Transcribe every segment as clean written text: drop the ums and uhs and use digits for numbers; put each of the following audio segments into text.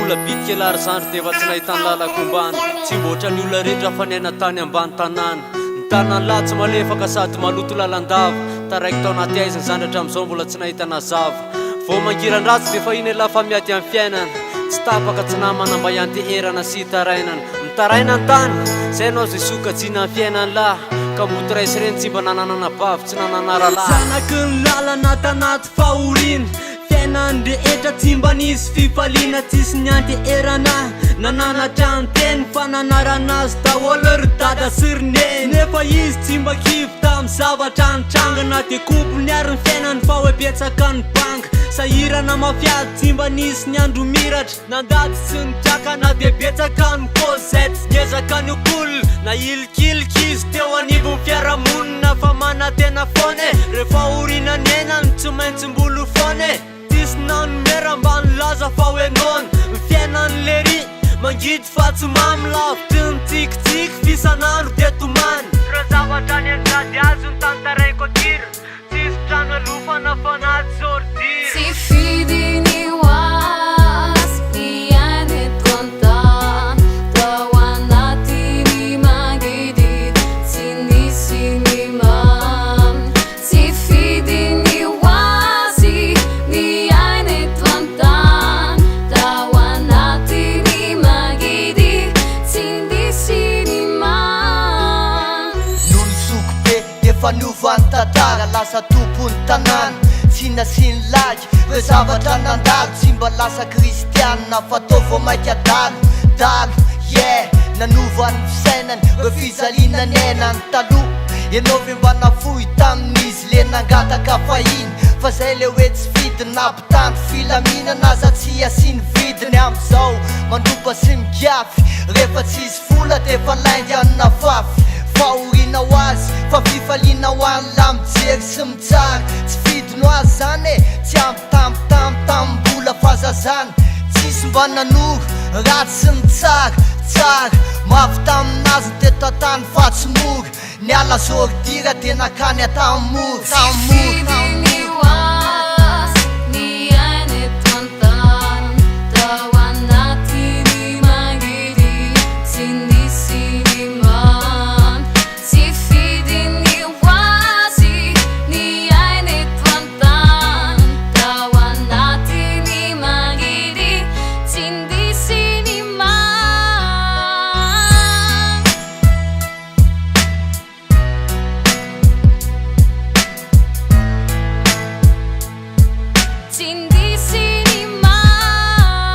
olona bitika lary zandro defa tsy nahitany lalako ombany tsy mboatra ny olona rehetra fa niaina tany ambany tanàna ny tanany latsy malefaka sady maloto lalandava taraiky tao anaty aizany zandratra am'izao mbola tsy nahitana zava vao mangiran-dratsy defa iny lafa miady amin'ny fiainana tsy tapaka tsy namana mba ianteherana sy hitarainana mitaraina ny tany zay anao zay sokajiana amin'ny fiainany lahy ka moto raisy reny tsy mba nananana bavy tsy nanana rahalahy zanaky ny lalana tanaty fahorina fiainany rehetra tsy mba nisy fifaliana tsisy nianteherana nananatra ny teny fa nanarana azy daholo ry dada sy ry neny nefa izy tsy mba kivy tamy zavatra nitrangana de kompony ary ny fiainany fa hoe betsaka ny banga sahirana mafiady tsy mba nisy ny andro miratra nandady sy nitrakana de betsaka ny kozety sy ngezaka ny okolo na ilikiliky izy teo anivo ny fiaramonina fa manatena fone rehefa orina ny ainany tsy maintsy mbolo fone tsisy nanomera mba nilaza fa hoe nona ny fiainany lery mangidy fa tsy mamy lavitry ny tsikitsiky fisanandro de tomany reo zavatra ny anjady azo ny tantaraiko tira tsisy trano alofana fanaty sordir Si fidi ni was piane tonta tawanati ni magidi sini sini mam si fidi ni wasi piane tonta tawanati ni magidi sini sini mam Lolo sokobe defa niovany tantara lasa tompony tanàna tsy nasiny lagy re zavatra nandalo tsy mba lasa kristianina fa tao vao mainka dalo yeah nanovany fisainany re fizalinany ainany taloha ianao ve mba nafoy tamin'izy le nangataka fahiny fa zay le hoe tsy vidiny nampitandro filaminana aza tsy asiny vidiny am'izao mandroba sy migiafy rehefa tsisy vola defa laingy anina fafy fahorina ho azy fa fifaliana ho any la mijery sy mitsara tsy vidino azy zany e tsy ambitambitambitambola fazazany tsisy mba nanoro ratsy sy mitsara mafy taminazy te tatany fa tsy mora niala zordira de nakany atamory Fidi was piane tonta tawanati ni magidi sini sini mam si fidi ni wasi piane tonta tawanati ni magidi sini sini mam Cindy City Mom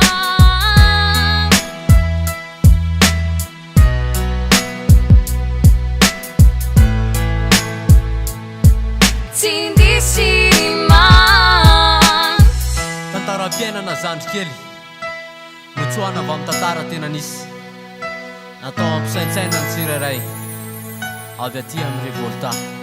Cindy City Mom tantaram-piainana zandry kely notsoana avy amin'ny tantara tena nisy natao ampisaintsaina ny tsirairay avy aty amin'ny revolta